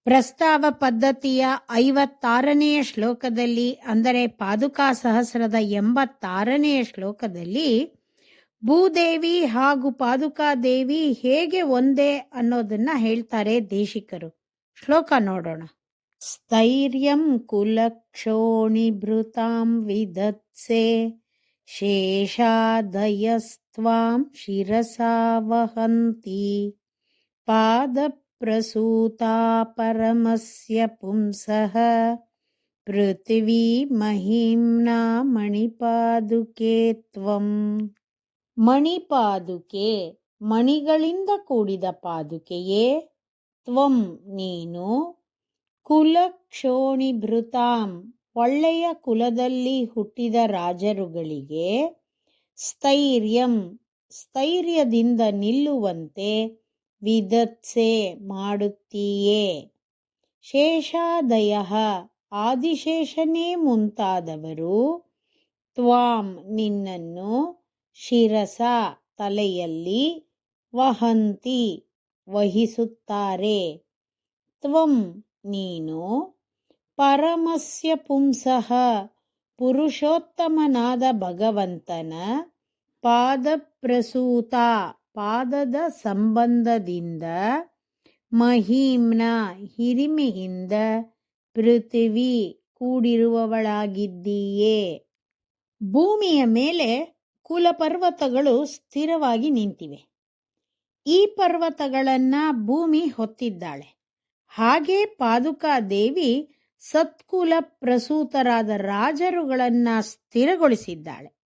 ಪ್ರಸ್ತಾವ ಪದ್ಧತಿಯ 56ನೆಯ ಶ್ಲೋಕದಲ್ಲಿ, ಅಂದರೆ ಪಾದುಕಾ ಸಹಸ್ರದ 86ನೆಯ ಶ್ಲೋಕದಲ್ಲಿ, ಭೂದೇವಿ ಹಾಗೂ ಪಾದುಕಾದೇವಿ ಹೇಗೆ ಒಂದೇ ಅನ್ನೋದನ್ನ ಹೇಳ್ತಾರೆ ದೇಶಿಕರು. ಶ್ಲೋಕ ನೋಡೋಣ. ಸ್ಥೈರ್ಯಂ ಕುಲಕ್ಷೋಣಿಭೃತಾಂ ವಿದತ್ಸೆ ಶೇಷಾದಯಸ್ತ್ವಾಂ ಶಿರಸಾ ವಹಂತಿ ಪಾದ ಪ್ರಸೂತಾ ಪರಮಸ್ಯ ಪುಂಸಃ ಪೃಥ್ವೀ ಮಹಿಮ್ನಾ ಮಣಿಪಾದುಕೆ ತ್ವಂ. ಮಣಿಪಾದುಕೆ, ಮಣಿಗಳಿಂದ ಕೂಡಿದ ಪಾದುಕೆಯೇ. ತ್ವಂ, ನೀನು. ಕುಲಕ್ಷೋಣಿಭೃತಾಂ, ಒಳ್ಳೆಯ ಕುಲದಲ್ಲಿ ಹುಟ್ಟಿದ ರಾಜರುಗಳಿಗೆ. ಸ್ಥೈರ್ಯಂ, ಸ್ಥೈರ್ಯದಿಂದ ನಿಲ್ಲುವಂತೆ. ವಿದತ್ಸೆ, ಮಾಡುತ್ತೀಯೇ. ಶೇಷಾದಯಃ, ಆದಿಶೇಷನೇ ಮುಂತಾದವರು. ತ್ವಾಂ, ನಿನ್ನನ್ನು. ಶಿರಸ, ತಲೆಯಲ್ಲಿ. ವಹಂತಿ, ವಹಿಸುತ್ತಾರೆ. ತ್ವಂ, ನೀನು. ಪರಮಸ್ಯ ಪುಂಸಃ, ಪುರುಷೋತ್ತಮನಾದ ಭಗವಂತನ. ಪಾದಪ್ರಸೂತ, ಪಾದದ ಸಂಬಂಧದಿಂದ. ಮಹಿಮ್ನ, ಹಿರಿಮೆಯಿಂದ. ಪೃಥ್ವಿ, ಕೂಡಿರುವವಳಾಗಿದ್ದೀಯೇ. ಭೂಮಿಯ ಮೇಲೆ ಕುಲಪರ್ವತಗಳು ಸ್ಥಿರವಾಗಿ ನಿಂತಿವೆ. ಈ ಪರ್ವತಗಳನ್ನ ಭೂಮಿ ಹೊತ್ತಿದ್ದಾಳೆ. ಹಾಗೆ ಪಾದುಕಾದೇವಿ ಸತ್ಕುಲ ಪ್ರಸೂತರಾದ ರಾಜರುಗಳನ್ನ ಸ್ಥಿರಗೊಳಿಸಿದ್ದಾಳೆ.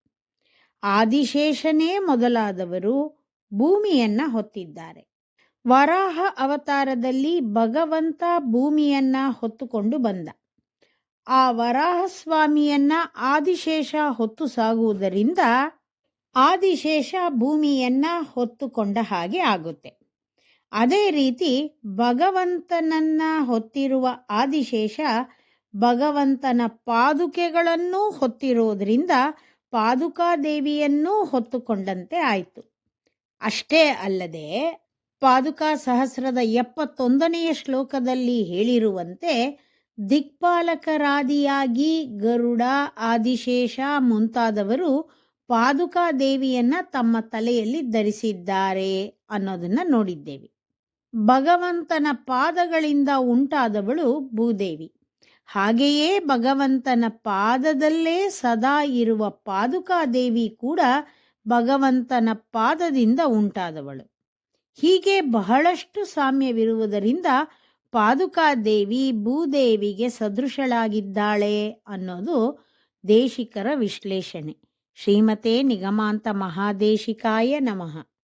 ಆದಿಶೇಷನೇ ಮೊದಲಾದವರು ಭೂಮಿಯನ್ನ ಹೊತ್ತಿದ್ದಾರೆ. ವರಾಹ ಅವತಾರದಲ್ಲಿ ಭಗವಂತ ಭೂಮಿಯನ್ನ ಹೊತ್ತುಕೊಂಡು ಬಂದ. ಆ ವರಾಹ ಸ್ವಾಮಿಯನ್ನ ಆದಿಶೇಷ ಹೊತ್ತು ಸಾಗುವುದರಿಂದ ಆದಿಶೇಷ ಭೂಮಿಯನ್ನ ಹೊತ್ತುಕೊಂಡ ಹಾಗೆ ಆಗುತ್ತೆ. ಅದೇ ರೀತಿ ಭಗವಂತನನ್ನ ಹೊತ್ತಿರುವ ಆದಿಶೇಷ ಭಗವಂತನ ಪಾದುಕೆಗಳನ್ನೂ ಹೊತ್ತಿರೋದ್ರಿಂದ ಪಾದುಕಾದೇವಿಯನ್ನೂ ಹೊತ್ತುಕೊಂಡಂತೆ ಆಯಿತು. ಅಷ್ಟೇ ಅಲ್ಲದೆ ಪಾದುಕಾ ಸಹಸ್ರದ 71ನೆಯ ಶ್ಲೋಕದಲ್ಲಿ ಹೇಳಿರುವಂತೆ ದಿಕ್ಪಾಲಕರಾದಿಯಾಗಿ ಗರುಡ, ಆದಿಶೇಷ ಮುಂತಾದವರು ಪಾದುಕಾದೇವಿಯನ್ನ ತಮ್ಮ ತಲೆಯಲ್ಲಿ ಧರಿಸಿದ್ದಾರೆ ಅನ್ನೋದನ್ನ ನೋಡಿದ್ದೇವೆ. ಭಗವಂತನ ಪಾದಗಳಿಂದ ಉಂಟಾದವಳು ಭೂದೇವಿ. ಹಾಗೆಯೇ ಭಗವಂತನ ಪಾದದಲ್ಲೇ ಸದಾ ಇರುವ ಪಾದುಕಾದೇವಿ ಕೂಡ ಭಗವಂತನ ಪಾದದಿಂದ ಉಂಟಾದವಳು. ಹೀಗೆ ಬಹಳಷ್ಟು ಸಾಮ್ಯವಿರುವುದರಿಂದ ಪಾದುಕಾದೇವಿ ಭೂದೇವಿಗೆ ಸದೃಶಳಾಗಿದ್ದಾಳೆ ಅನ್ನೋದು ದೇಶಿಕರ ವಿಶ್ಲೇಷಣೆ. ಶ್ರೀಮತೆ ನಿಗಮಾಂತ ಮಹಾದೇಶಿಕಾಯ ನಮಃ.